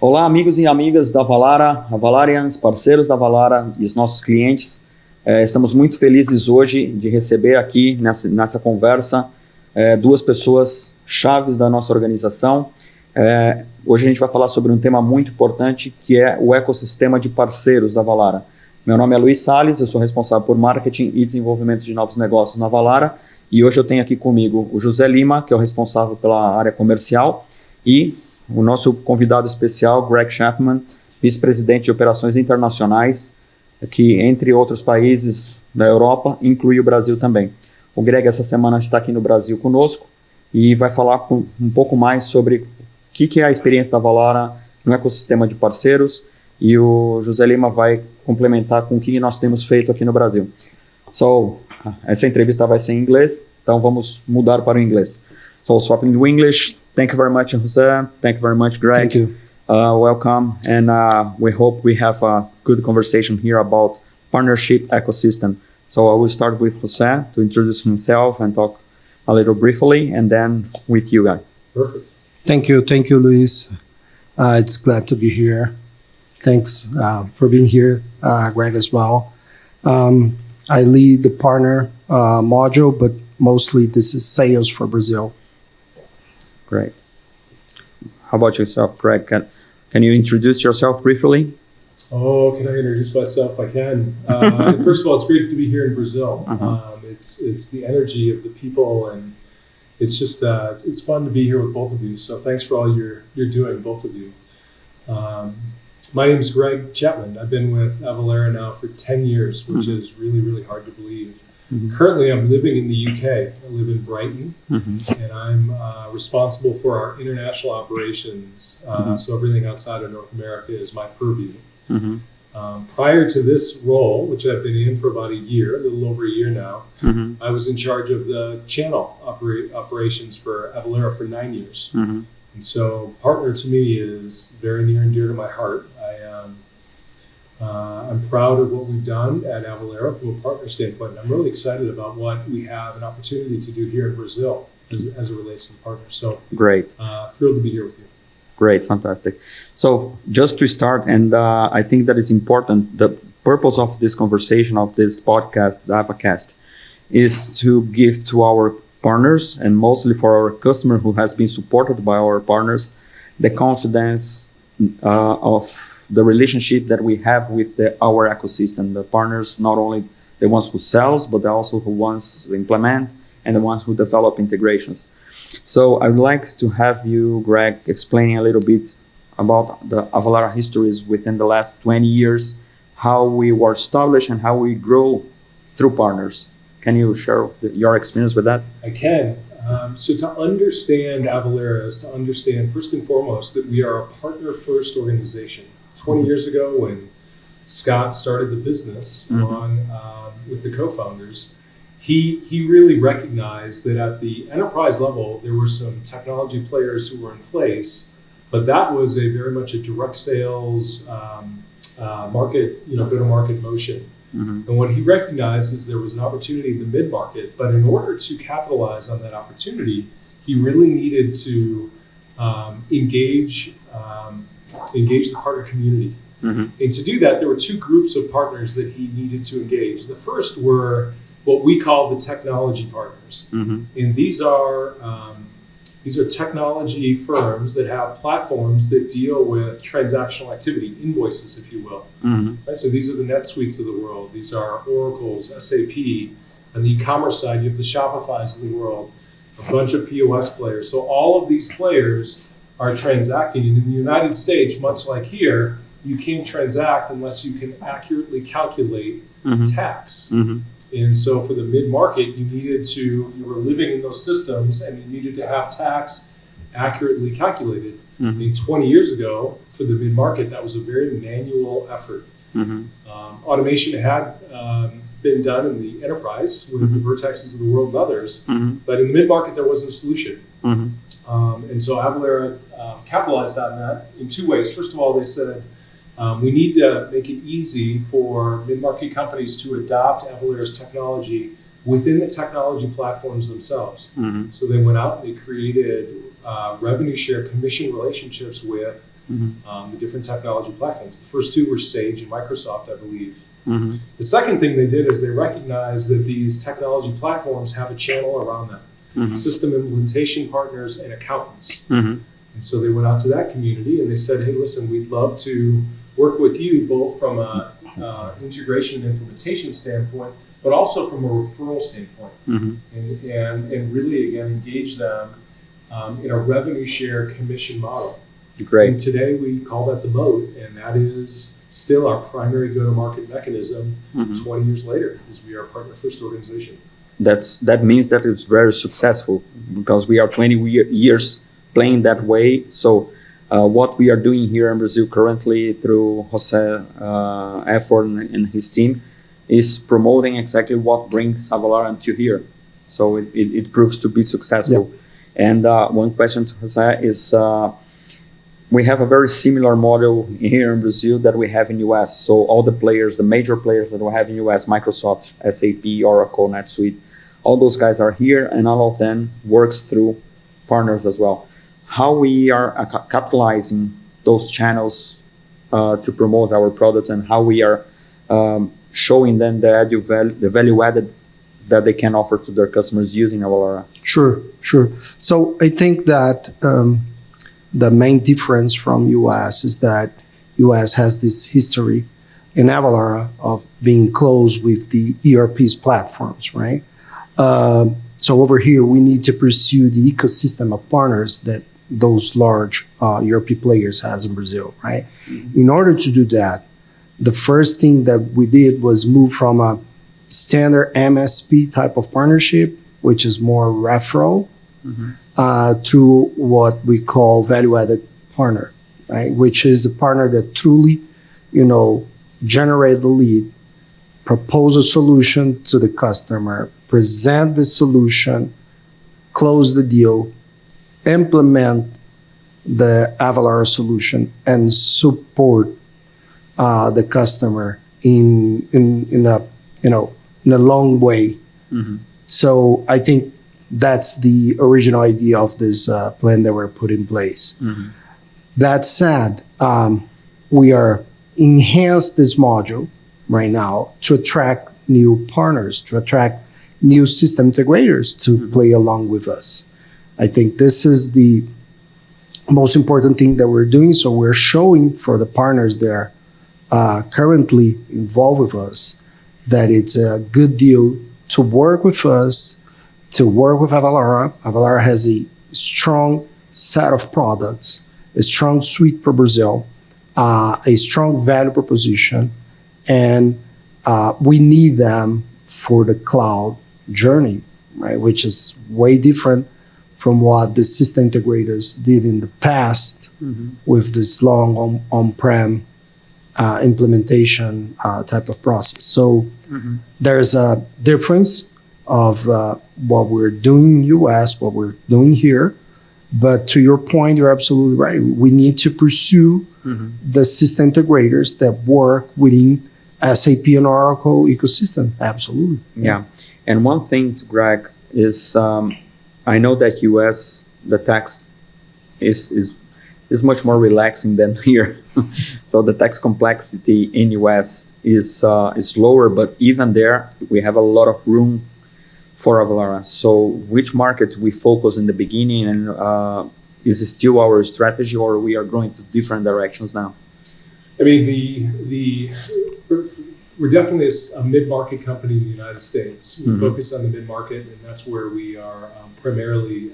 Olá, amigos e amigas da Avalara, Avalarians, parceiros da Avalara e os nossos clientes. Estamos muito felizes hoje de receber aqui nessa conversa duas pessoas chaves da nossa organização. Hoje a gente vai falar sobre um tema muito importante, que é o ecossistema de parceiros da Avalara. Meu nome é Luiz Salles, eu sou responsável por marketing e desenvolvimento de novos negócios na Avalara, e hoje eu tenho aqui comigo o José Lima, que é o responsável pela área comercial, e o nosso convidado especial, Greg Chapman, Vice-Presidente de Operações Internacionais, que, entre outros países da Europa, inclui o Brasil também. O Greg, essa semana, está aqui no Brasil conosco e vai falar um pouco mais sobre o que é a experiência da Avalara no ecossistema de parceiros, e o José Lima vai complementar com o que nós temos feito aqui no Brasil. Essa entrevista vai ser em inglês, então vamos mudar para o inglês. Swapping to English. Thank you very much, Jose. Thank you very much, Greg. Thank you. Welcome, and we hope we have a good conversation here about partnership ecosystem. So I will start with Jose to introduce himself and talk a little briefly, and then with you guys. Perfect. Thank you, Luis. It's glad to be here. Thanks for being here, Greg, as well. I lead the partner module, but mostly this is sales for Brazil. Great. How about yourself, Greg? Can you introduce yourself briefly? Oh, can I introduce myself? I can. First of all, it's great to be here in Brazil. It's the energy of the people, and it's just it's fun to be here with both of you. So thanks for all you're doing, both of you. My name is Greg Chapman. I've been with Avalara now for 10 years, which is really, really hard to believe. Currently, I'm living in the UK. I live in Brighton, and I'm responsible for our international operations. So everything outside of North America is my purview. Prior to this role, which I've been in for about a little over a year now, I was in charge of the channel operations for Avalara for 9 years. And so partner to me is very near and dear to my heart. I'm proud of what we've done at Avalara from a partner standpoint. I'm really excited about what we have an opportunity to do here in Brazil as it relates to the partners. So great. Thrilled to be here with you. Great, fantastic. So just to start, and I think that it's important, the purpose of this conversation, of this podcast, the Avacast, is to give to our partners, and mostly for our customer who has been supported by our partners, the confidence of the relationship that we have with our ecosystem. The partners, not only the ones who sells, but also who wants to implement, and the ones who develop integrations. So I would like to have you, Greg, explaining a little bit about the Avalara histories within the last 20 years, how we were established and how we grow through partners. Can you share your experience with that? I can. So to understand Avalara is to understand, first and foremost, that we are a partner-first organization. 20 years ago, when Scott started the business with the co-founders, he really recognized that at the enterprise level, there were some technology players who were in place, but that was very much a direct sales go-to-market motion. And what he recognized is there was an opportunity in the mid-market, but in order to capitalize on that opportunity, he really needed to engage the partner community. And to do that, there were two groups of partners that he needed to engage. The first were what we call the technology partners. And these are technology firms that have platforms that deal with transactional activity, invoices, if you will. Right? So these are the NetSuites of the world. These are Oracle's, SAP. On the e-commerce side, you have the Shopify's of the world, a bunch of POS players. So all of these players are transacting. And in the United States, much like here, you can't transact unless you can accurately calculate tax. And so for the mid-market, you were living in those systems, and you needed to have tax accurately calculated. I think 20 years ago, for the mid-market, that was a very manual effort. Automation had been done in the enterprise with the Vertexes of the world and others, but in the mid-market, there wasn't a solution. And so Avalara capitalized on that in two ways. First of all, they said, we need to make it easy for mid-market companies to adopt Avalara's technology within the technology platforms themselves. So they went out and they created revenue share commission relationships with the different technology platforms. The first two were Sage and Microsoft, I believe. Mm-hmm. The second thing they did is they recognized that these technology platforms have a channel around them, system implementation partners and accountants. And so they went out to that community and they said, hey, listen, we'd love to work with you both from a integration and implementation standpoint, but also from a referral standpoint. And really, again, engage them in a revenue share commission model. Great. And today we call that the moat, and that is still our primary go-to-market mechanism 20 years later, because we are a partner-first organization. That means that it's very successful because we are 20 years playing that way. So what we are doing here in Brazil currently through José effort and his team is promoting exactly what brings Avalara to here. So it proves to be successful. Yeah. And one question to José is, we have a very similar model here in Brazil that we have in US. So all the players, the major players that we have in US, Microsoft, SAP, Oracle, NetSuite, all those guys are here and all of them works through partners as well. How we are capitalizing those channels to promote our products and how we are showing them the value added that they can offer to their customers using Avalara. Sure. So I think that the main difference from US is that US has this history in Avalara of being close with the ERP's platforms, right? So over here, we need to pursue the ecosystem of partners that those large ERP players has in Brazil, right? In order to do that, the first thing that we did was move from a standard MSP type of partnership, which is more referral, through what we call value-added partner, right? Which is a partner that truly, generate the lead, propose a solution to the customer, present the solution, close the deal, implement the Avalara solution, and support the customer in a long way. So I think that's the original idea of this plan that we're put in place. That said, we are enhance this module right now to attract new partners, to attract new system integrators to play along with us. I think this is the most important thing that we're doing. So we're showing for the partners that are currently involved with us that it's a good deal to work with us, to work with Avalara. Avalara has a strong set of products, a strong suite for Brazil, a strong value proposition, and we need them for the cloud journey, right? Which is way different from what the system integrators did in the past with this long on-prem implementation type of process. So there's a difference of what we're doing in US, what we're doing here. But to your point, you're absolutely right. We need to pursue the system integrators that work within SAP and Oracle ecosystem. Absolutely. Yeah. And one thing, Greg, is I know that US, the tax is much more relaxing than here. So the tax complexity in US is lower, but even there, we have a lot of room for Avalara. So which market we focus in the beginning, and is it still our strategy, or we are going to different directions now? I mean, we're definitely a mid-market company in the United States. We focus on the mid-market, and that's where we are primarily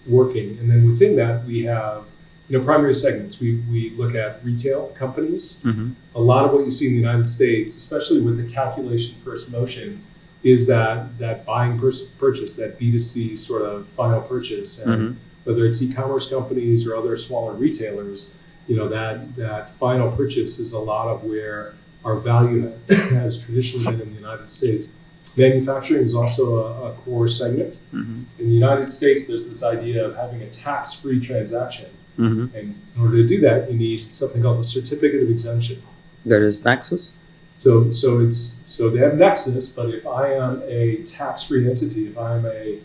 working. And then within that, we have primary segments. We look at retail companies. A lot of what you see in the United States, especially with the calculation first motion, is that buying purchase, that B2C sort of final purchase. And whether it's e-commerce companies or other smaller retailers, that final purchase is a lot of where our value has traditionally been in the United States. Manufacturing is also a core segment. In the United States, there's this idea of having a tax-free transaction. And in order to do that, you need something called a certificate of exemption. There is Nexus? So they have Nexus, but if I am a tax-free entity, if I'm a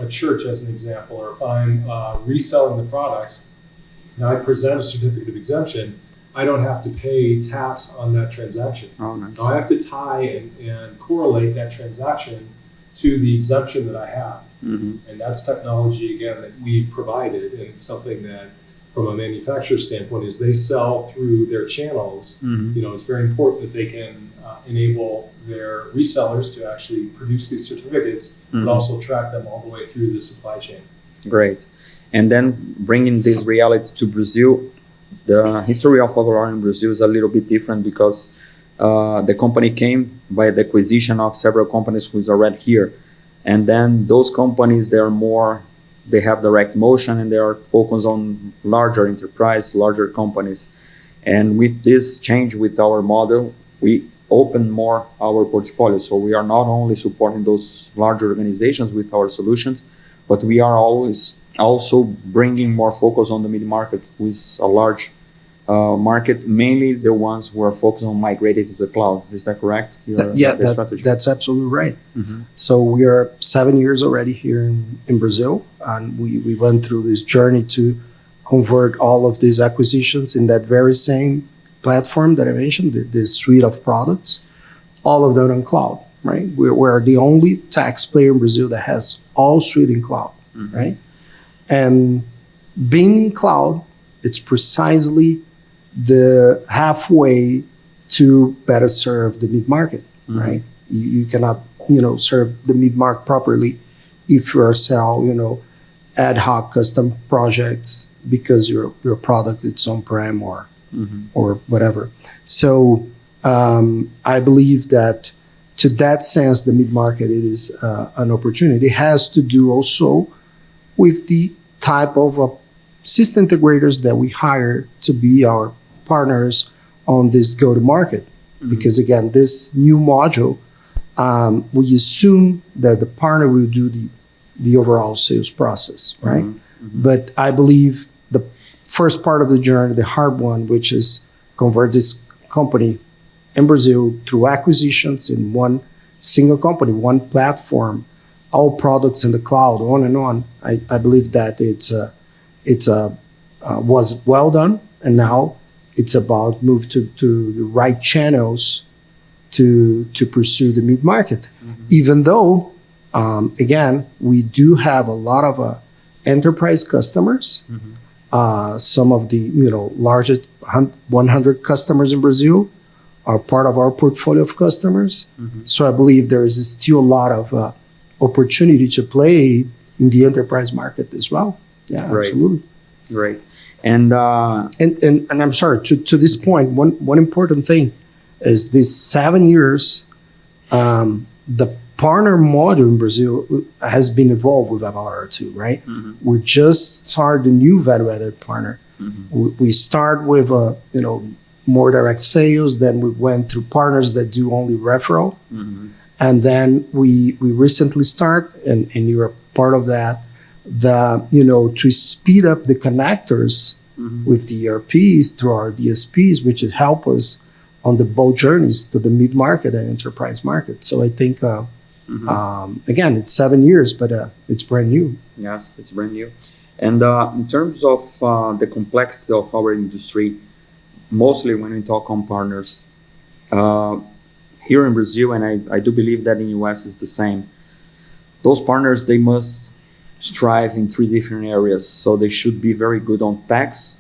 church as an example, or if I'm reselling the product, and I present a certificate of exemption, I don't have to pay tax on that transaction. Oh, nice. Now I have to tie and correlate that transaction to the exemption that I have. Mm-hmm. And that's technology, again, that we provided, and something that from a manufacturer standpoint is they sell through their channels. Mm-hmm. It's very important that they can enable their resellers to actually produce these certificates, Mm-hmm. but also track them all the way through the supply chain. Great. And then bringing this reality to Brazil, the history of Avalara in Brazil is a little bit different because the company came by the acquisition of several companies who's already here. And then those companies, they have direct motion and they are focused on larger enterprise, larger companies. And with this change with our model, we open more our portfolio. So we are not only supporting those larger organizations with our solutions, but we are always also bringing more focus on the mid-market, who is a large market, mainly the ones who are focused on migrating to the cloud. Is that correct? That's absolutely right. Mm-hmm. So we are 7 years already here in Brazil, and we went through this journey to convert all of these acquisitions in that very same platform that I mentioned, this suite of products, all of them on cloud, right? We're the only tax player in Brazil that has all suite in cloud, Mm-hmm. right? And being in cloud, it's precisely the halfway to better serve the mid-market, Mm-hmm. right? You cannot, serve the mid-market properly if you are sell, ad hoc custom projects because your product is on-prem or whatever. So I believe that to that sense, the mid-market, it is an opportunity. It has to do also with the type of system integrators that we hire to be our partners on this go-to-market. Mm-hmm. Because again, this new module, we assume that the partner will do the overall sales process, right? Mm-hmm. But I believe the first part of the journey, the hard one, which is convert this company in Brazil through acquisitions in one single company, one platform, all products in the cloud, on and on. I believe that was well done, and now it's about move to the right channels to pursue the mid-market. Mm-hmm. Even though, again, we do have a lot of enterprise customers. Mm-hmm. Some of the largest 100 customers in Brazil are part of our portfolio of customers. Mm-hmm. So I believe there is still a lot of opportunity to play in the enterprise market as well. Yeah, Great. Absolutely. Great. And I'm sorry, to this point, one important thing is these 7 years, the partner model in Brazil has been evolved with Avalara too, right? Mm-hmm. We just started a new value-added partner. Mm-hmm. We start with more direct sales, then we went through partners that do only referral. Mm-hmm. And then we recently start, and you're a part of that, to speed up the connectors mm-hmm. with the ERPs through our DSPs, which would help us on the both journeys to the mid-market and enterprise market. So I think, again, it's 7 years, but it's brand new. Yes, it's brand new. And in terms of the complexity of our industry, mostly when we talk on partners, here in Brazil, and I do believe that in the US is the same, those partners, they must strive in 3 different areas. So they should be very good on tax.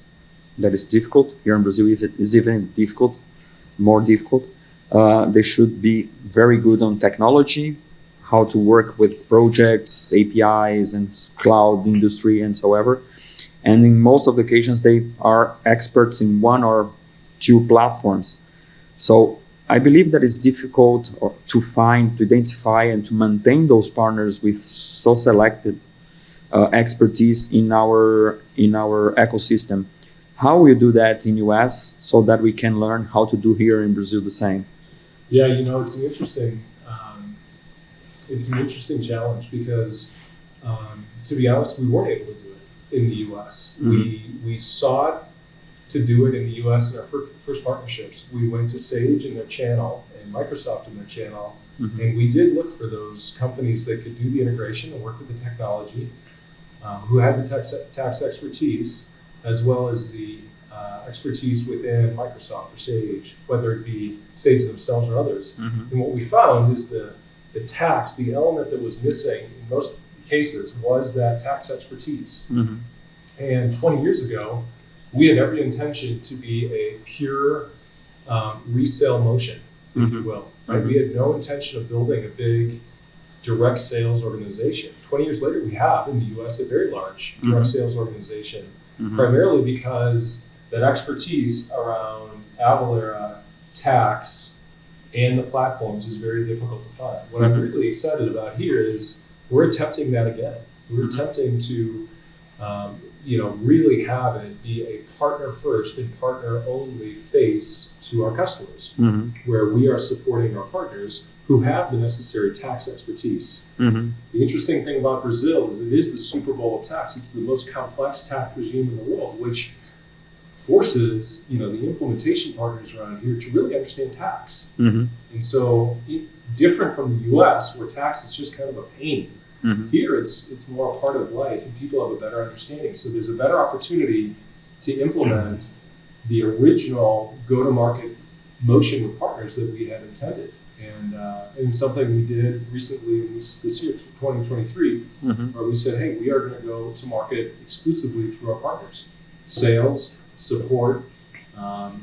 That is difficult. Here in Brazil, it is even more difficult. They should be very good on technology, how to work with projects, APIs, and cloud industry, and so ever. And in most of the occasions, they are experts in 1 or 2 platforms. So I believe that it's difficult to find, to identify, and to maintain those partners with so selected expertise in our ecosystem. How we do that in US so that we can learn how to do here in Brazil the same? Yeah, it's an interesting challenge because, to be honest, we weren't able to do it in the US. Mm-hmm. We sought to do it in the US in our first partnerships. We went to Sage in their channel and Microsoft in their channel, mm-hmm. and we did look for those companies that could do the integration and work with the technology, who had the tax expertise, as well as the expertise within Microsoft or Sage, whether it be Sage themselves or others. Mm-hmm. And what we found is the tax, the element that was missing in most cases was that tax expertise. Mm-hmm. And 20 years ago, we had every intention to be a pure resale motion, if Mm-hmm. you will. Right? We had no intention of building a big direct sales organization. 20 years later, we have in the US a very large direct Mm-hmm. sales organization, Mm-hmm. primarily because that expertise around Avalara, tax, and the platforms is very difficult to find. What I'm really excited about here is we're attempting that again. We're attempting to really have it be a partner first and partner only face to our customers, Mm-hmm. where we are supporting our partners who have the necessary tax expertise. Mm-hmm. The interesting thing about Brazil is it is the Super Bowl of tax. It's the most complex tax regime in the world, which forces the implementation partners around here to really understand tax. Mm-hmm. And so, different from the U.S., where tax is just kind of a pain. Mm-hmm. Here, it's more a part of life, and people have a better understanding. So there's a better opportunity to implement the original go-to-market motion with partners that we had intended. And something we did recently in this year, 2023, Mm-hmm. where we said, hey, we are going to go to market exclusively through our partners. Sales, support,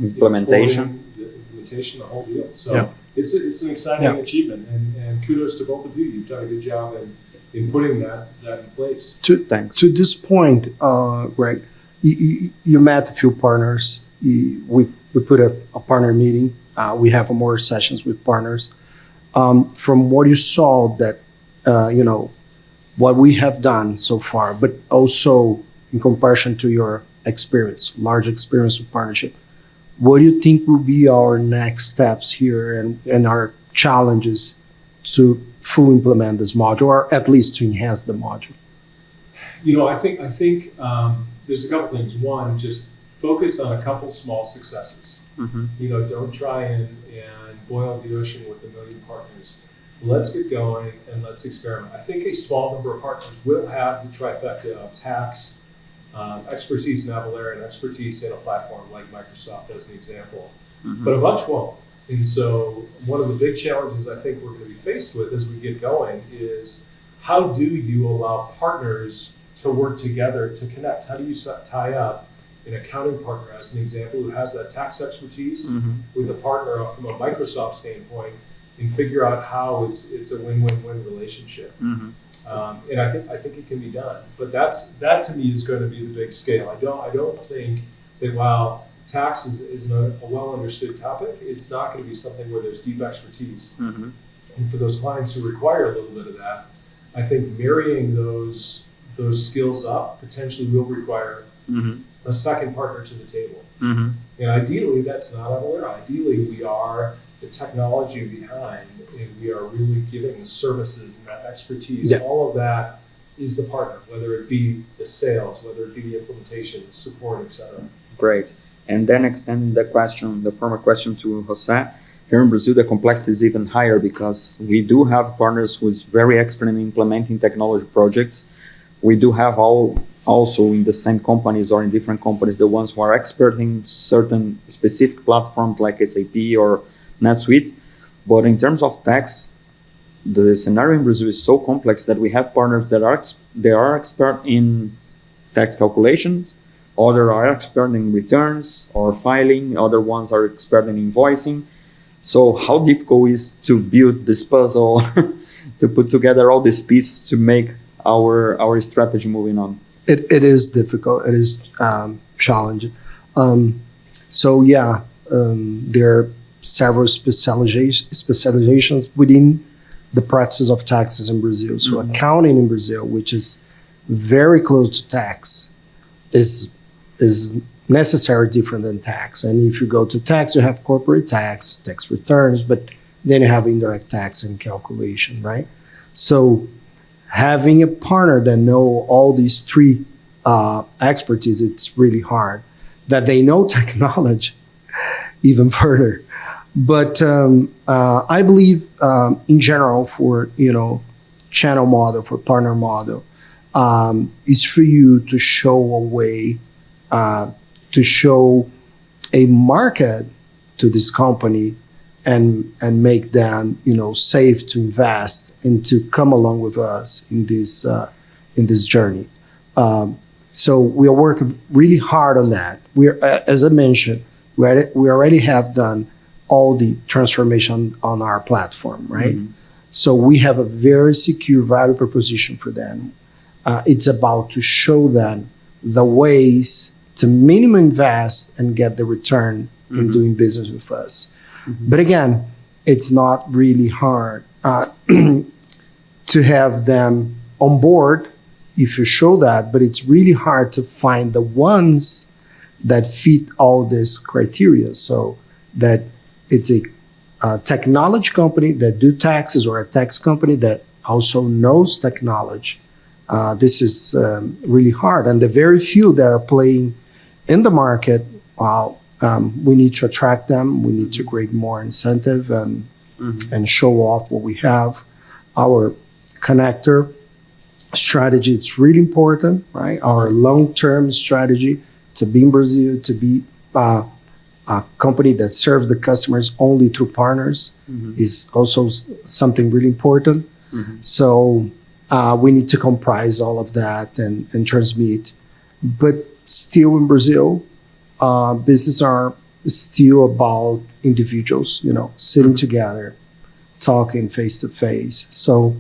Implementation. the whole deal. So Yeah. it's an exciting Yeah. achievement, and kudos to both of you. You've done a good job in putting that in place. Thanks. To this point, Greg, you met a few partners. We put a partner meeting. We have more sessions with partners. From what you saw, that what we have done so far, but also in comparison to your experience, large experience of partnership, what do you think will be our next steps here and our challenges to fully implement this module, or at least to enhance the module? I think there's a couple things. One, just focus on a couple small successes. Mm-hmm. Don't try and boil the ocean with a million partners. Let's get going and let's experiment. I think a small number of partners will have the trifecta of tax, expertise in Avalara, and expertise in a platform like Microsoft as an example. Mm-hmm. But a bunch won't. And so one of the big challenges I think we're going to be faced with as we get going is how do you allow partners to work together to connect? How do you tie up an accounting partner, as an example, who has that tax expertise Mm-hmm. with a partner from a Microsoft standpoint and figure out how it's a win-win-win relationship. Mm-hmm. And I think it can be done. But that to me is going to be the big scale. I don't think that while tax is a well-understood topic, it's not going to be something where there's deep expertise. Mm-hmm. And for those clients who require a little bit of that, I think marrying those skills up potentially will require Mm-hmm. a second partner to the table. Mm-hmm. And ideally, that's not Avalara. Ideally, we are the technology behind, and we are really giving the services and that expertise. Yeah. All of that is the partner, whether it be the sales, whether it be the implementation, support, etc. Great. And then extending the former question to Jose, here in Brazil, the complexity is even higher because we do have partners who is very expert in implementing technology projects. We do have also in the same companies or in different companies, the ones who are expert in certain specific platforms like SAP or NetSuite. But in terms of tax, the scenario in Brazil is so complex that we have partners that are expert in tax calculations, others are expert in returns or filing, other ones are expert in invoicing. So how difficult is to build this puzzle, to put together all these pieces to make our strategy moving on? It is difficult. It is challenging. There are several specializations within the practice of taxes in Brazil. So Mm-hmm. accounting in Brazil, which is very close to tax, is necessarily different than tax. And if you go to tax, you have corporate tax, tax returns, but then you have indirect tax and calculation, right? So having a partner that know all these three expertise, it's really hard. That they know technology even further. But I believe in general for channel model, for partner model, is for you to show a way to show a market to this company and make them, safe to invest and to come along with us in this journey. So we are working really hard on that. As I mentioned, we already have done all the transformation on our platform, right? Mm-hmm. So we have a very secure value proposition for them. It's about to show them the ways to minimum invest and get the return in doing business with us. Mm-hmm. But again, it's not really hard to have them on board if you show that, but it's really hard to find the ones that fit all this criteria. So that it's a technology company that do taxes or a tax company that also knows technology. This is really hard. And the very few that are playing in the market, we need to attract them. We need to create more incentive and show off what we have. Our connector strategy, it's really important, right? Our long-term strategy to be in Brazil, to be a company that serves the customers only through partners is also something really important. So we need to comprise all of that and transmit. But still in Brazil, businesses are still about individuals, sitting together, talking face to face. So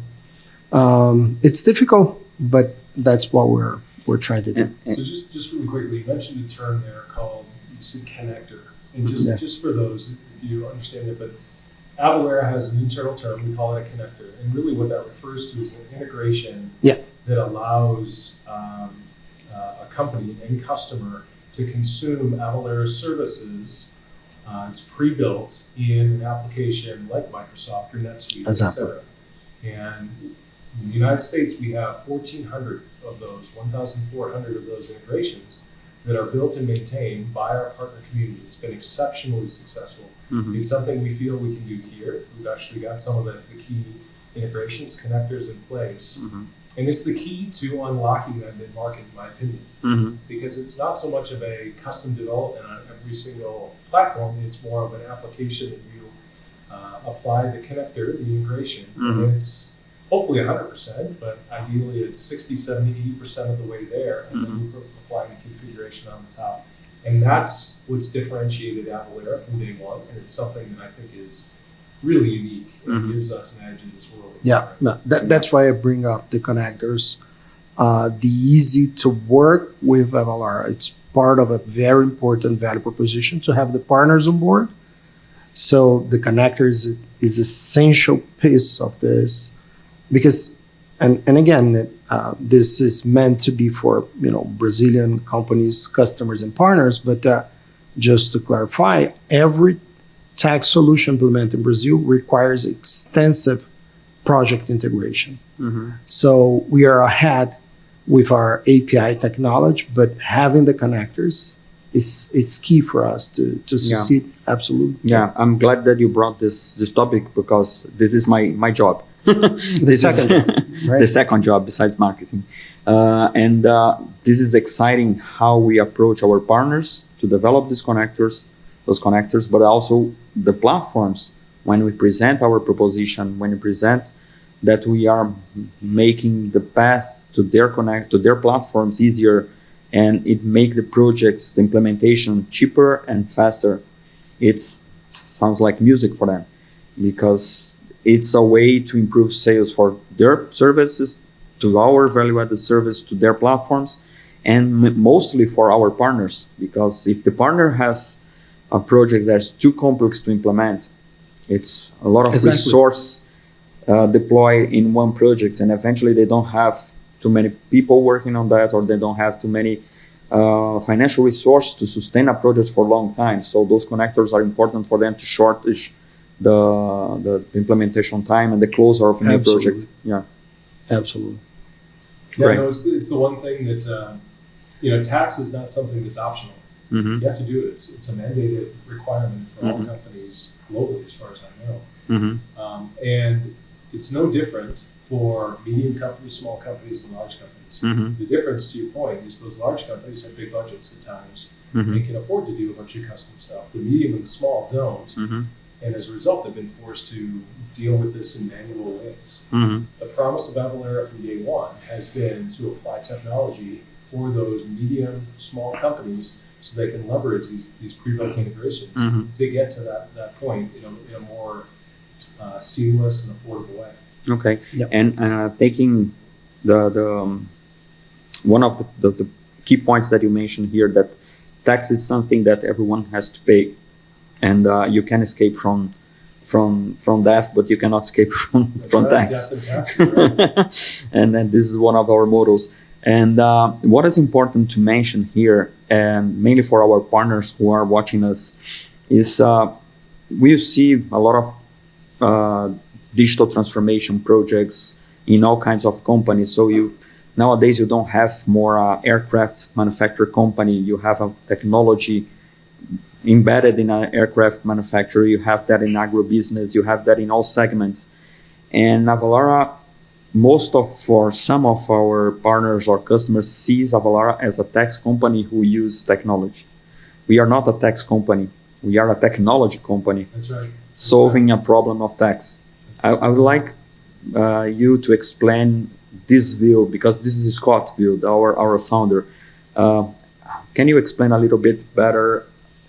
it's difficult, but that's what we're trying to do. So just really quickly, you mentioned a term there called, you said connector. And just for those, if you understand it, but Avalara has an internal term, we call it a connector. And really what that refers to is an integration that allows a company, an end customer, to consume Avalara's services. It's pre-built in an application like Microsoft or NetSuite, etc. And in the United States, we have 1,400 of those, 1,400 of those integrations that are built and maintained by our partner community. It's been exceptionally successful. It's something we feel we can do here. We've actually got some of the key integrations, connectors in place. And it's the key to unlocking that mid-market, in my opinion, because it's not so much of a custom development on every single platform. It's more of an application that you apply the connector, the integration, and it's hopefully 100%, but ideally it's 60, 70, 80% of the way there, and then you apply the configuration on the top. And that's what's differentiated Avalara from day one, and it's something that I think is really unique. It gives us an edge in this world. That's why I bring up the connectors. The easy to work with Avalara. It's part of a very important value proposition to have the partners on board. So the connectors is essential piece of this because, and again, this is meant to be for Brazilian companies, customers, and partners. But just to clarify, every tax solution implemented in Brazil requires extensive project integration. So we are ahead with our API technology, but having the connectors is key for us to succeed. Absolutely. Yeah, I'm glad that you brought this topic because this is my job. The second job besides marketing. And this is exciting how we approach our partners to develop those connectors, but also the platforms when we present our proposition, when we present that we are making the path to their platforms easier, and it make the projects, the implementation cheaper and faster. It sounds like music for them because it's a way to improve sales for their services, to our value-added service, to their platforms, and mostly for our partners. Because if the partner has a project that's too complex to implement, it's a lot of resource deploy in one project, and eventually they don't have too many people working on that, or they don't have too many financial resources to sustain a project for a long time. So those connectors are important for them to shorten the implementation time and the closure of a new project. Yeah, absolutely. Yeah, no, it's the one thing that tax is not something that's optional. You have to do it. It's a mandated requirement for all companies globally, as far as I know. And it's no different for medium companies, small companies, and large companies. The difference, to your point, is those large companies have big budgets at times. They can afford to do a bunch of custom stuff. The medium and the small don't. And as a result, they've been forced to deal with this in manual ways. The promise of Avalara from day one has been to apply technology for those medium, small companies so they can leverage these pre-built integrations to get to that point in a more seamless and affordable way. Okay. Yep. And taking the one of the key points that you mentioned here, that tax is something that everyone has to pay, and you can escape from death, but you cannot escape from tax. And then this is one of our mottos. And what is important to mention here, and mainly for our partners who are watching us, is we see a lot of digital transformation projects in all kinds of companies. So nowadays you don't have more aircraft manufacturer company. You have a technology embedded in an aircraft manufacturer. You have that in agribusiness. You have that in all segments. And Avalara, for some of our partners or customers, sees Avalara as a tax company who use technology. We are not a tax company. We are a technology company. That's right. Solving a problem of tax. I would like you to explain this view, because this is Scott's view, our founder. Can you explain a little bit better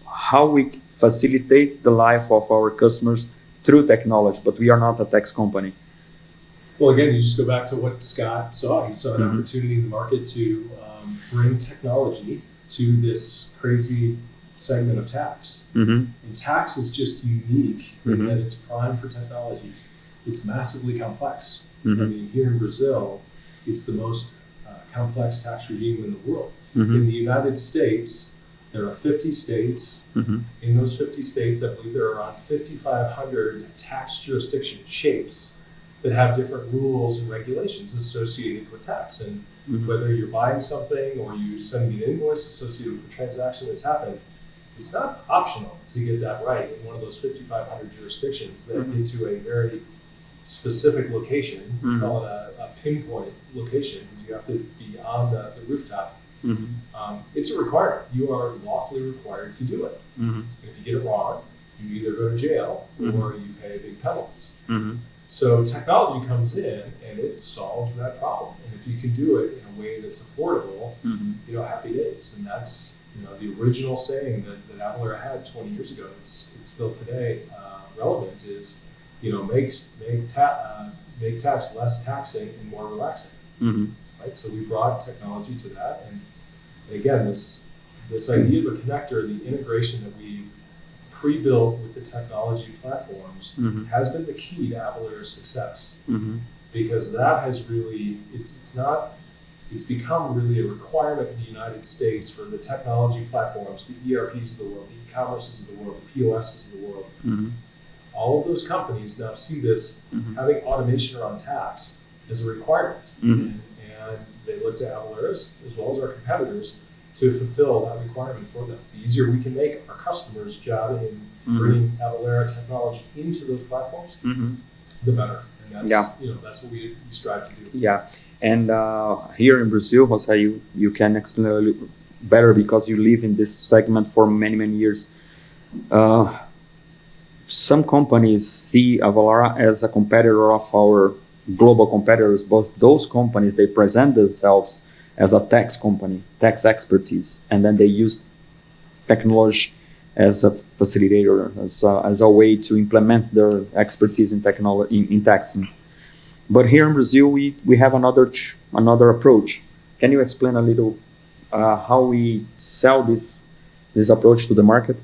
how we facilitate the life of our customers through technology, but we are not a tax company? Well, again, you just go back to what Scott saw. He saw an opportunity in the market to bring technology to this crazy segment of tax. And tax is just unique in that it's primed for technology. It's massively complex. I mean, here in Brazil, it's the most complex tax regime in the world. In the United States, there are 50 states. In those 50 states, I believe there are around 5,500 tax jurisdiction shapes that have different rules and regulations associated with tax. And whether you're buying something or you're sending an invoice associated with the transaction that's happened, it's not optional to get that right in one of those 5,500 jurisdictions that get to a very specific location. We call it a pinpoint location, because you have to be on the rooftop. It's a requirement. You are lawfully required to do it. And if you get it wrong, you either go to jail or you pay big penalties. So technology comes in and it solves that problem. And if you can do it in a way that's affordable, happy days. And that's the original saying that Avalara had 20 years ago. It's still today relevant. Is make tax less taxing and more relaxing. Right. So we brought technology to that, and again, this idea of a connector, the integration that we've pre-built with the technology platforms, has been the key to Avalara's success. Because that has really, it's become really a requirement in the United States for the technology platforms, the ERPs of the world, the e-commerces of the world, the POSs of the world. All of those companies now see this having automation around tax as a requirement. And they look to Avalara, as well as our competitors, to fulfill that requirement for them. The easier we can make our customers' job in bringing Avalara technology into those platforms, the better. And that's what we strive to do. Yeah. And here in Brazil, Jose, you can explain a little better, because you live in this segment for many, many years. Some companies see Avalara as a competitor of our global competitors, but those companies, they present themselves as a tax company, tax expertise, and then they use technology as a facilitator, as a way to implement their expertise in technology in taxing. But here in Brazil, we have another approach. Can you explain a little how we sell this approach to the market?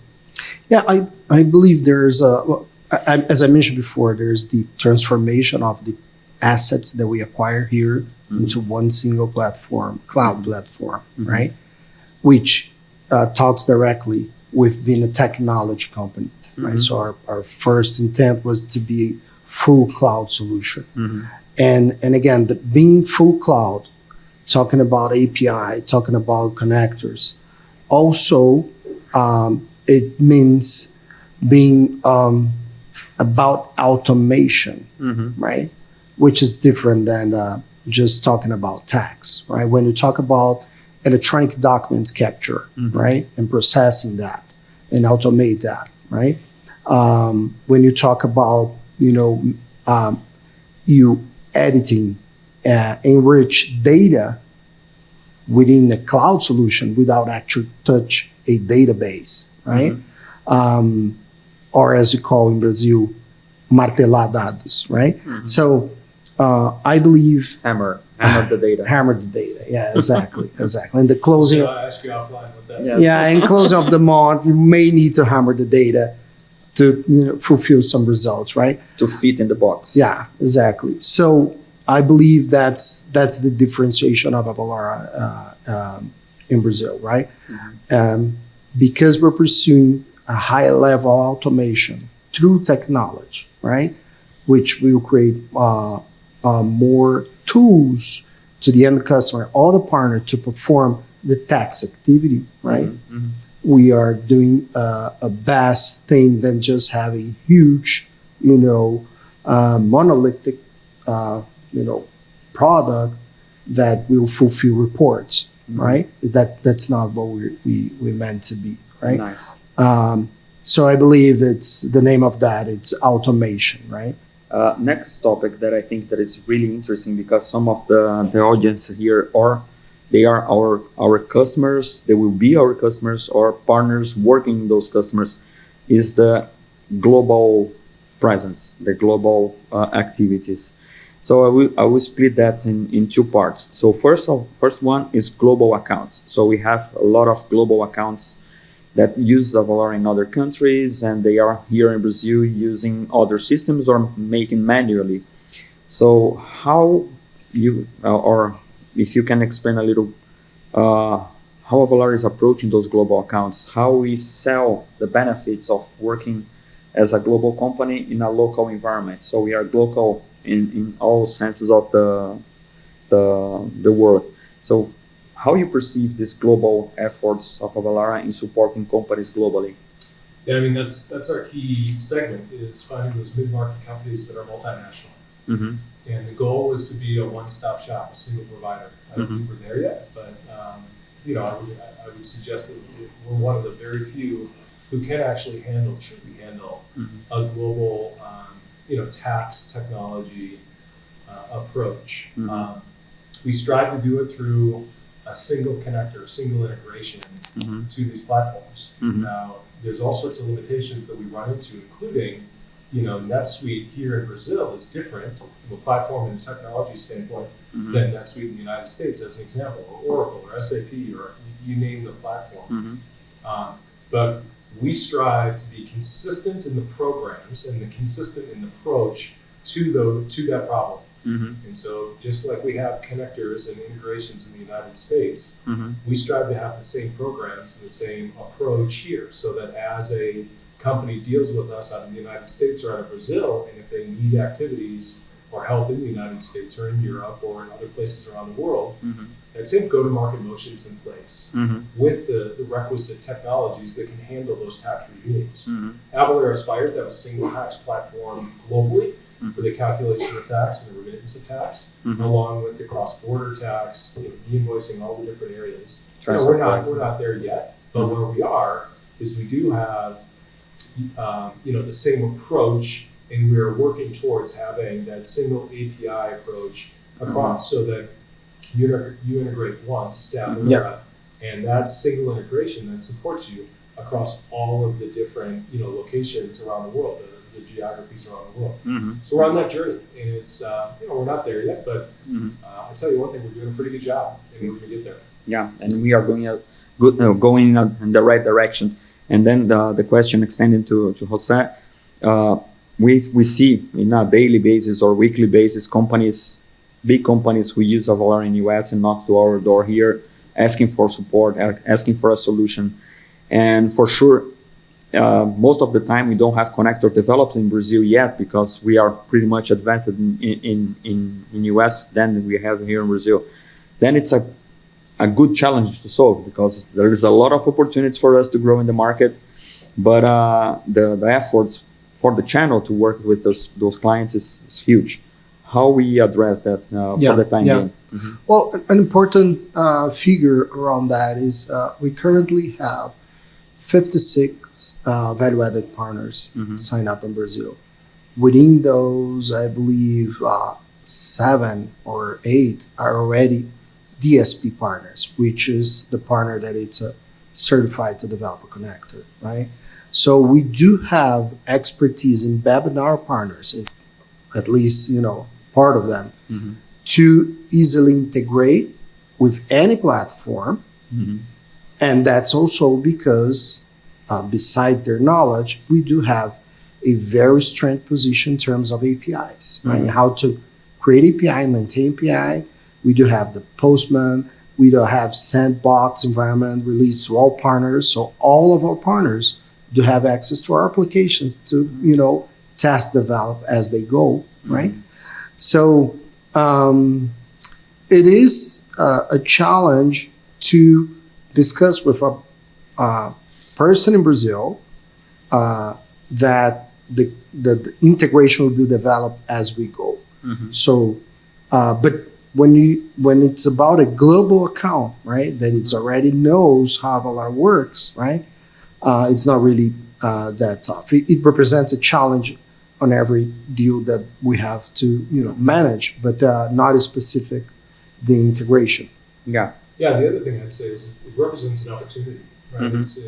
Yeah, I believe there's as I mentioned before, there's the transformation of the assets that we acquire here into one single platform, cloud platform, right? Which talks directly with being a technology company, right? So our first intent was to be full cloud solution. And again, being full cloud, talking about API, talking about connectors, also it means being about automation, right? which is different than just talking about tax, right? When you talk about electronic documents capture, right, and processing that and automate that, right? When you talk about, you editing, enrich data within the cloud solution without actually touch a database, right? Or as you call in Brazil, martelar dados, right? So I believe Hammer the data. hammer the data. Yeah, exactly, exactly. And the closing. So I'll ask you offline with that. Yes. Yeah, in closing of the month, you may need to hammer the data to fulfill some results, right? To fit in the box. Yeah, exactly. So I believe that's the differentiation of Avalara in Brazil, right? Because we're pursuing a high level automation through technology, right? Which will create more tools to the end customer or the partner to perform the tax activity, right? We are doing a best thing than just having huge, monolithic, product that will fulfill reports, right? That's not what we meant to be, right? Nice. So I believe it's the name of that. It's automation, right? Next topic that I think that is really interesting, because some of the audience here they are our customers, they will be our customers or partners working those customers, is the global presence, the global activities. So I will split that in two parts. So first one is global accounts. So we have a lot of global accounts that use Avalara in other countries, and they are here in Brazil using other systems or making manually. So how you, or if you can explain a little, how Avalara is approaching those global accounts, how we sell the benefits of working as a global company in a local environment. So we are local in all senses of the word. So how you perceive these global efforts of Avalara in supporting companies globally? Yeah, I mean, that's our key segment, is finding those mid-market companies that are multinational. And the goal is to be a one-stop shop, a single provider. I don't think we're there yet, but I would suggest that we're one of the very few who can actually truly handle a global, tax technology approach. We strive to do it through a single connector, a single integration to these platforms. Now, there's all sorts of limitations that we run into, including, NetSuite here in Brazil is different from a platform and technology standpoint than NetSuite in the United States, as an example, or Oracle or SAP, or you name the platform. But we strive to be consistent in the programs and consistent in the approach to that problem. And so just like we have connectors and integrations in the United States, we strive to have the same programs and the same approach here, so that as a company deals with us out of the United States or out of Brazil, and if they need activities or help in the United States or in Europe or in other places around the world, that same go-to-market motion's in place with the requisite technologies that can handle those tax regimes. Avalara aspires to have a single tax platform globally for the calculation of tax and the remittance of tax, along with the cross-border tax, e-invoicing, all the different areas. We're not there yet, but where we are is we do have the same approach, and we're working towards having that single API approach across, so that you integrate once down the road, and that single integration then supports you across all of the different locations around the world, the geographies around the world. So we're on that journey, and it's we're not there yet, but I'll tell you one thing, we're doing a pretty good job, and we're going to get there. Yeah, and we are going in the right direction. And then the question extending to José, we see in a daily basis or weekly basis big companies who use Avalara in the US and knock to our door here, asking for support, asking for a solution. And for sure, most of the time we don't have connector developed in Brazil yet, because we are pretty much advanced in US than we have here in Brazil. Then it's a good challenge to solve, because there is a lot of opportunities for us to grow in the market, but the efforts for the channel to work with those clients is huge. how we address that for the time being. Well, an important figure around that is we currently have 56 value-added partners signed up in Brazil. Within those, I believe 7 or 8 are already DSP partners, which is the partner that it's certified to develop a connector, right? So we do have expertise in webinar partners, at least, part of them, to easily integrate with any platform. And that's also because, besides their knowledge, we do have a very strong position in terms of APIs, right? How to create API, maintain API. We do have the Postman. We do have sandbox environment released to all partners. So all of our partners do have access to our applications to, test, develop as they go, right? So it is a challenge to discuss with a person in Brazil that the integration will be developed as we go. So, but when it's about a global account, right, that it's already knows how Avalara works, right, it's not really that tough. It represents a challenge on every deal that we have to manage, but not as specific the integration. Yeah, the other thing I'd say is it represents an opportunity, right? It's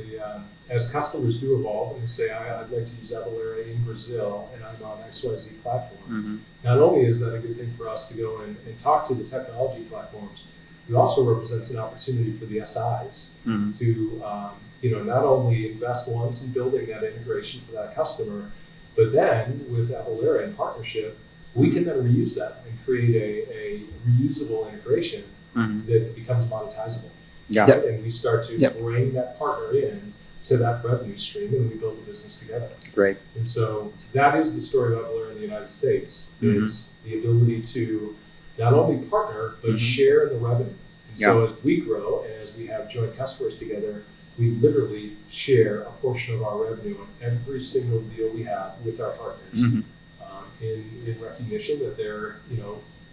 as customers do evolve and they say, I'd like to use Avalara in Brazil and I'm on XYZ platform. Not only is that a good thing for us to go and talk to the technology platforms, it also represents an opportunity for the SIs to not only invest once in building that integration for that customer, but then with Avalara in partnership, we can then reuse that and create a reusable integration that becomes monetizable. Right? And we start to bring that partner in to that revenue stream and we build a business together. Great. And so that is the story of Avalara in the United States. It's the ability to not only partner, but share the revenue. And so as we grow and as we have joint customers together, we literally share a portion of our revenue on every single deal we have with our partners in recognition that they're,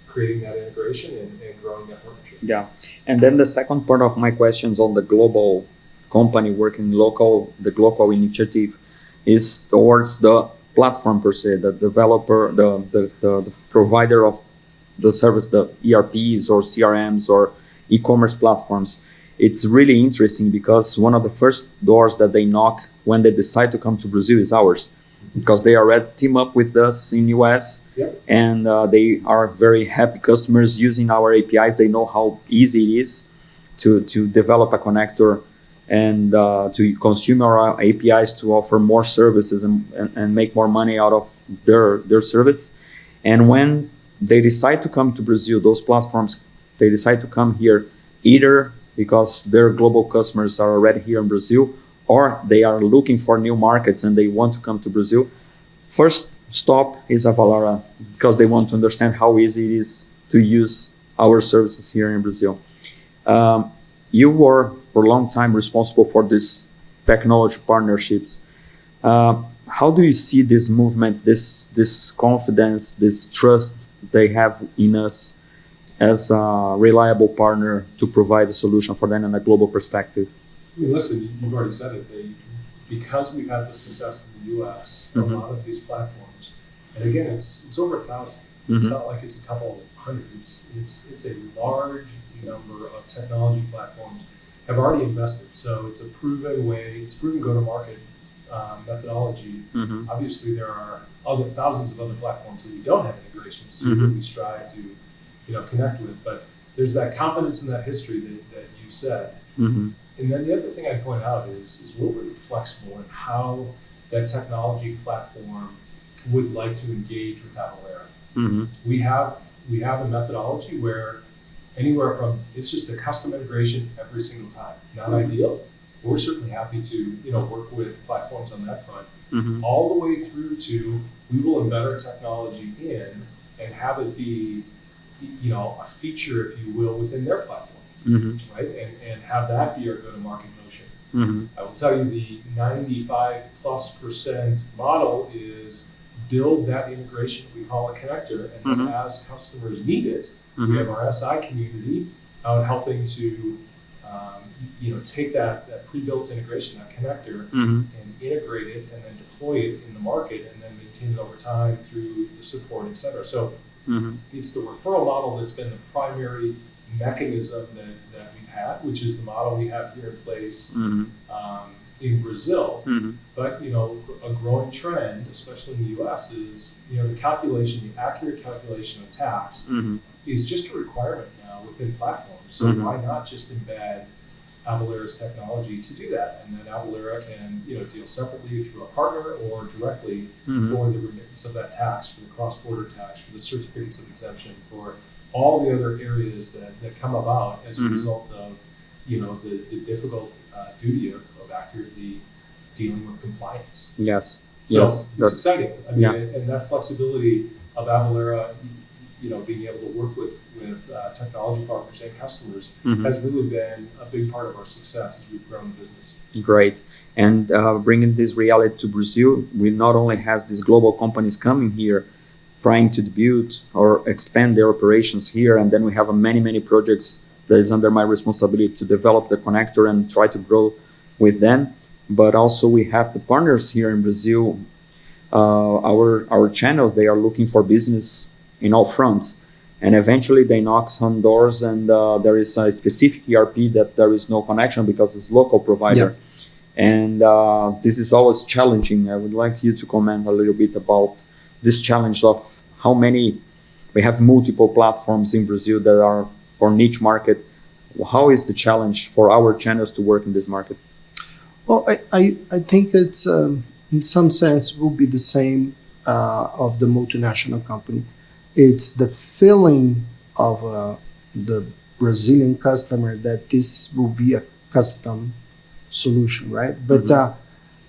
creating that integration and growing that partnership. Yeah. And then the second part of my questions on the global company working the local initiative is towards the platform per se, the developer, the provider of the service, the ERPs or CRMs or e-commerce platforms. It's really interesting because one of the first doors that they knock when they decide to come to Brazil is ours, because they already team up with us in US and they are very happy customers using our APIs. They know how easy it is to develop a connector and to consume our APIs to offer more services and make more money out of their service. And when they decide to come to Brazil, those platforms, they decide to come here either because their global customers are already here in Brazil, or they are looking for new markets and they want to come to Brazil. First stop is Avalara, because they want to understand how easy it is to use our services here in Brazil. You were for a long time responsible for this technology partnerships. How do you see this movement, this confidence, this trust they have in us as a reliable partner to provide a solution for them in a global perspective? I mean, listen, you've already said it. Because we've had the success in the U.S., a lot of these platforms, and again, it's over 1,000. It's not like it's a couple hundred. It's a large number of technology platforms have already invested. So it's a proven way. It's proven go-to-market methodology. Obviously, there are thousands of other platforms that we don't have integrations to that we strive to connect with. But there's that confidence in that history that you said. And then the other thing I'd point out is we're really flexible in how that technology platform would like to engage with Avalara. We have a methodology where anywhere from it's just a custom integration every single time. Not ideal. We're certainly happy to work with platforms on that front. All the way through to we will embed our technology in and have it be a feature, if you will, within their platform. Right? And have that be our go-to-market motion. I will tell you the 95+% model is build that integration we call a connector, and then as customers need it, we have our SI community out helping to take that pre-built integration, that connector, and integrate it, and then deploy it in the market, and then maintain it over time through the support, et cetera. So it's the referral model that's been the primary mechanism that we've had, which is the model we have here in place in Brazil. But a growing trend, especially in the US, is the accurate calculation of tax is just a requirement now within platforms. So why not just embed Avalara's technology to do that, and then Avalara can deal separately through a partner or directly for the remittance of that tax, for the cross-border tax, for the certificates of exemption, for all the other areas that come about as a result of the difficult duty of accurately dealing with compliance. Yes. So yes. it's exciting. I mean, and that flexibility of Avalara, being able to work with technology partners and customers has really been a big part of our success as we've grown the business. Great. And bringing this reality to Brazil, we not only have these global companies coming here, trying to build or expand their operations here, and then we have many projects that is under my responsibility to develop the connector and try to grow with them. But also we have the partners here in Brazil. Our channels, they are looking for business in all fronts, and eventually they knock some doors, and there is a specific ERP that there is no connection because it's local provider. And this is always challenging. I would like you to comment a little bit about this challenge of how many, we have multiple platforms in Brazil that are for niche market. How is the challenge for our channels to work in this market? Well, I think it's in some sense will be the same of the multinational company. It's the feeling of the Brazilian customer that this will be a custom solution, right? But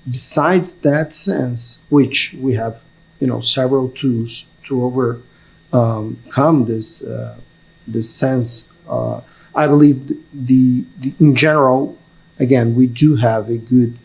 besides that sense, which we have, several tools to overcome this sense. I believe the in general, again, we do have a good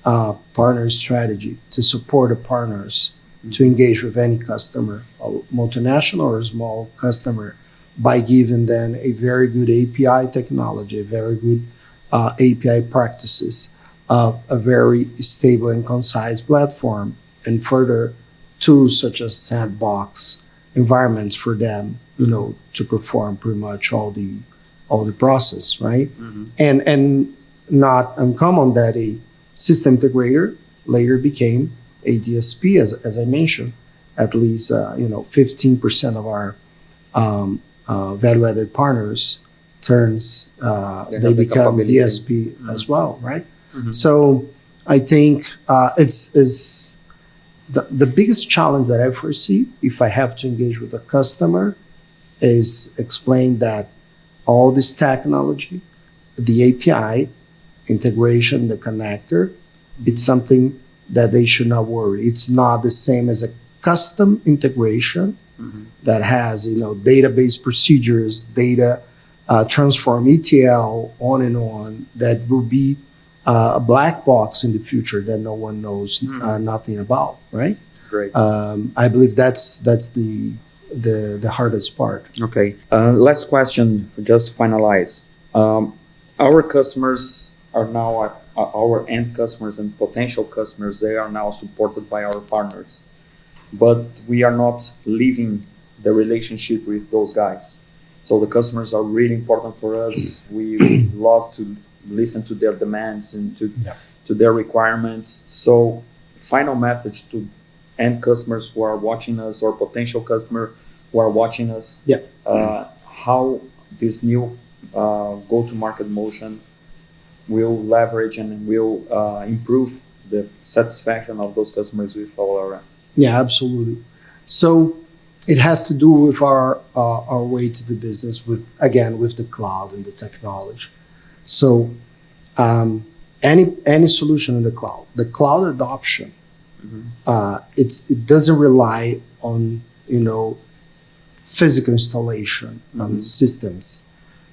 partner strategy to support the partners to engage with any customer, a multinational or a small customer, by giving them a very good API technology, a very good API practices, a very stable and concise platform, and further tools such as sandbox environments for them, to perform pretty much all the process, right? And not uncommon that a system integrator later became a DSP, as I mentioned. At least 15% of our value-added partners they become DSP as well, right? So I think it's the biggest challenge that I foresee if I have to engage with a customer is explain that all this technology, the API, integration, the connector, it's something that they should not worry. It's not the same as a custom integration that has, database procedures, data transform, ETL, on and on, that will be a black box in the future that no one knows nothing about, right? Great. I believe that's the hardest part. Okay. Last question, just to finalize. Our customers are now, our end customers and potential customers, they are now supported by our partners. But we are not leaving the relationship with those guys. So the customers are really important for us. We love to listen to their demands and to their requirements. So final message to end customers who are watching us or potential customer who are watching us, how this new go-to-market motion will leverage and will improve the satisfaction of those customers with Avalara. Yeah, absolutely. So it has to do with our way to the business with the cloud and the technology. So any solution in the cloud adoption, it doesn't rely on physical installation on systems.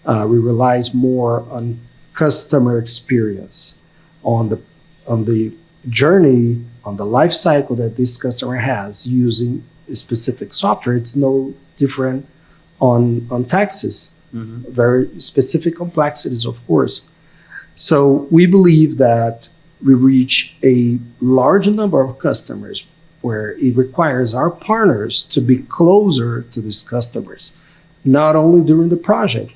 We relies more on customer experience, on the journey on the life cycle that this customer has using a specific software. It's no different on taxes, very specific complexities, of course. So we believe that we reach a large number of customers where it requires our partners to be closer to these customers, not only during the project,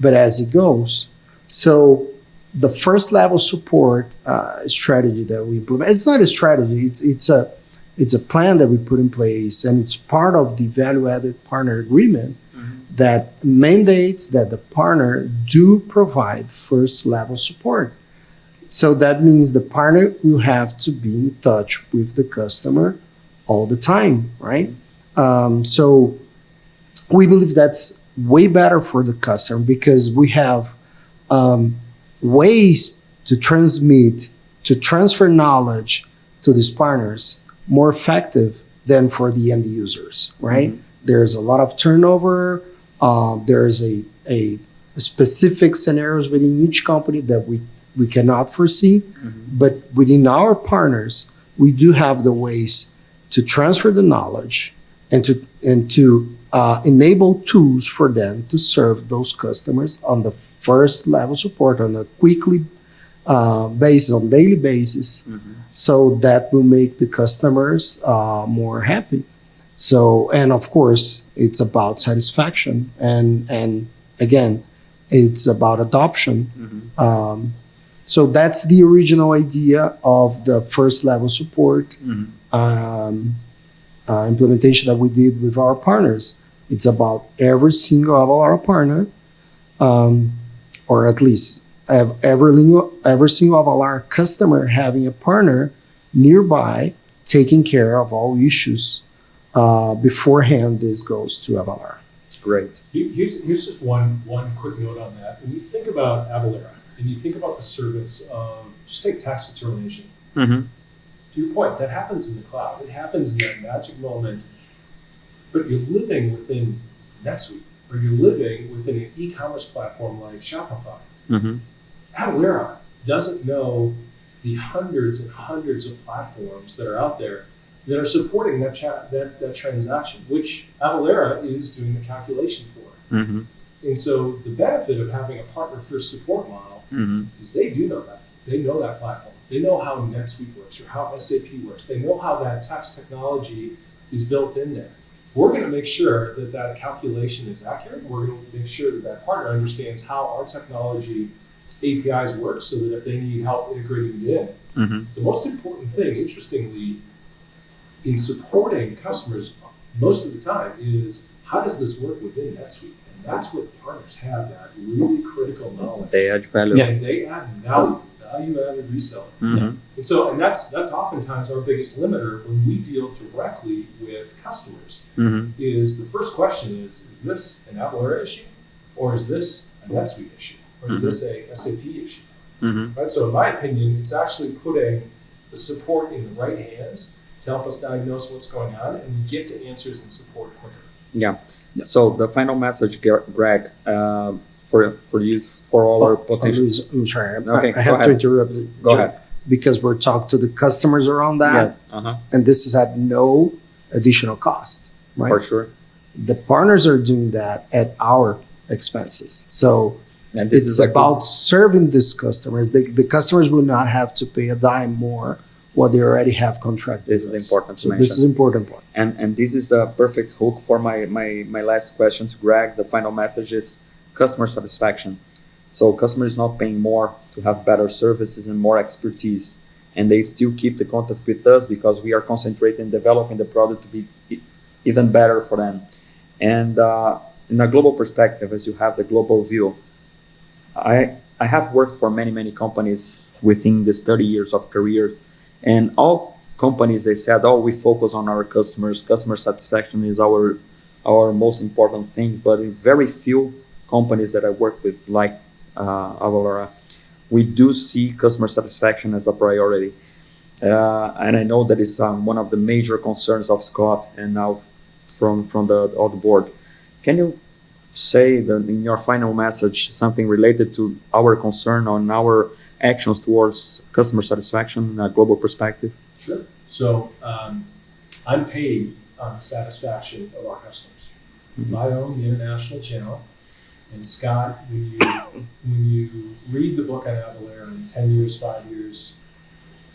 but as it goes. So the first level support strategy that we implement, it's not a strategy, it's a plan that we put in place, and it's part of the value-added partner agreement that mandates that the partner do provide first level support. So that means the partner will have to be in touch with the customer all the time, right? So we believe that's way better for the customer because we have ways to transfer knowledge to these partners more effective than for the end users, right? There's a lot of turnover. There's a specific scenarios within each company that we cannot foresee. But within our partners, we do have the ways to transfer the knowledge and to enable tools for them to serve those customers on the first level support on a quickly basis, on daily basis. So that will make the customers more happy. So, and of course, it's about satisfaction. And again, it's about adoption. So that's the original idea of the first level support implementation that we did with our partners. It's about every single Avalara partner, or at least every single Avalara customer having a partner nearby taking care of all issues beforehand this goes to Avalara. Great. Here's just one quick note on that. When you think about Avalara and you think about the service of, just take tax determination. To your point, that happens in the cloud. It happens in that magic moment, but you're living within NetSuite, or you're living within an e-commerce platform like Shopify. Avalara doesn't know the hundreds and hundreds of platforms that are out there that are supporting that transaction, which Avalara is doing the calculation for. And so the benefit of having a partner-first support model is they do know that. They know that platform. They know how NetSuite works or how SAP works. They know how that tax technology is built in there. We're going to make sure that that calculation is accurate. We're going to make sure that that partner understands how our technology APIs work so that if they need help integrating it in. The most important thing, interestingly, in supporting customers most of the time is how does this work within NetSuite? And that's what partners have, that really critical knowledge. They add value. And they add value-added reseller. And that's oftentimes our biggest limiter when we deal directly with customers. Is the first question is this an Avalara issue, or is this a NetSuite issue, or is this a SAP issue? Right. So in my opinion, it's actually putting the support in the right hands to help us diagnose what's going on and get to answers and support quicker. Yeah. So the final message, Greg, for you, for all our potential. I'm sorry, Okay, I have to interrupt. Go ahead. Because we're talking to the customers around that. Yes. And this is at no additional cost, right? For sure. The partners are doing that at our expenses. So And this it's is about serving these customers. The customers will not have to pay a dime more what they already have contracted. This is with us. important to So mention. this is important point. And this is the perfect hook for my last question to Greg. The final message is customer satisfaction. So customer is not paying more to have better services and more expertise, and they still keep the contact with us because we are concentrating in developing the product to be even better for them. And in a global perspective, as you have the global view, I have worked for many companies within this 30 years of career, and all companies, they said, oh, we focus on our customers. Customer satisfaction is our most important thing. But in very few companies that I work with, like Avalara, we do see customer satisfaction as a priority. And I know that is one of the major concerns of Scott and now from the board. Can you say that in your final message something related to our concern on our actions towards customer satisfaction in a global perspective? Sure. So I'm paid on the satisfaction of our customers. I own the international channel, and Scott, when you read the book on Avalara in 10 years, 5 years,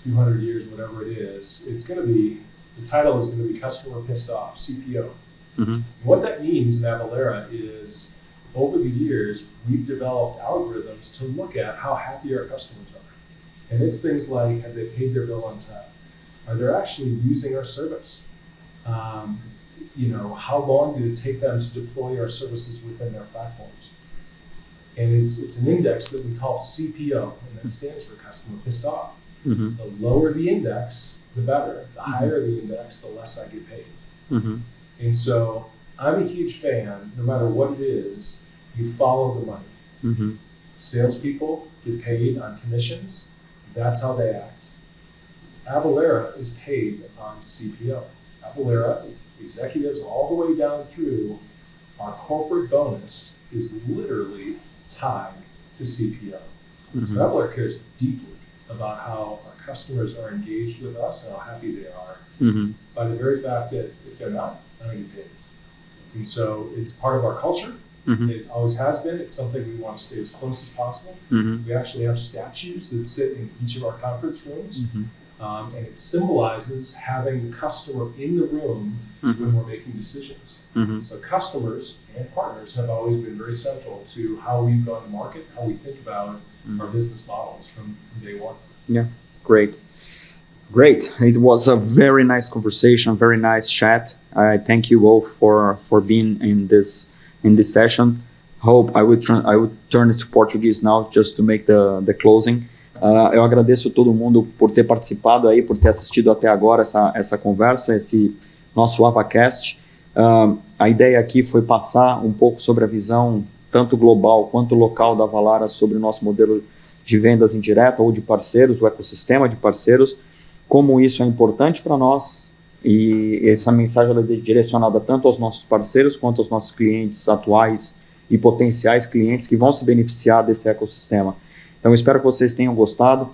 200 years, whatever it is, the title is going to be Customer Pissed Off, CPO. And what that means in Avalara is, over the years, we've developed algorithms to look at how happy our customers are. And it's things like, have they paid their bill on time? Are they actually using our service? How long did it take them to deploy our services within their platforms? And it's an index that we call CPO, and that stands for Customer Pissed Off. The lower the index, the better. The higher the index, the less I get paid. And so I'm a huge fan, no matter what it is, you follow the money. Salespeople get paid on commissions. That's how they act. Avalara is paid on CPO. Avalara, executives all the way down through, our corporate bonus is literally tied to CPO. So Avalara cares deeply about how our customers are engaged with us and how happy they are by the very fact that if they're not, I don't get paid. And so it's part of our culture. It always has been. It's something we want to stay as close as possible. We actually have statues that sit in each of our conference rooms. And it symbolizes having the customer in the room when we're making decisions. So customers and partners have always been very central to how we've gone to market, how we think about our business models from day one. Yeah, great. It was a very nice conversation, very nice chat. I thank you all for being in this session. I would turn it to Portuguese now just to make the closing. Eu agradeço a todo mundo por ter participado aí, por ter assistido até agora essa conversa, esse nosso Avacast. A ideia aqui foi passar um pouco sobre a visão tanto global quanto local da Avalara sobre o nosso modelo de vendas indireta ou de parceiros, o ecossistema de parceiros, como isso é importante para nós, e essa mensagem ela é direcionada tanto aos nossos parceiros quanto aos nossos clientes atuais e potenciais clientes que vão se beneficiar desse ecossistema. Então, espero que vocês tenham gostado.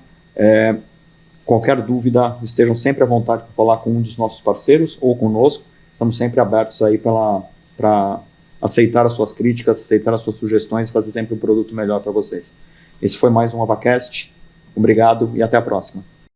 Qualquer dúvida, estejam sempre à vontade para falar com um dos nossos parceiros ou conosco. Estamos sempre abertos aí para aceitar as suas críticas, aceitar as suas sugestões e fazer sempre um produto melhor para vocês. Esse foi mais um Avacast. Obrigado e até a próxima.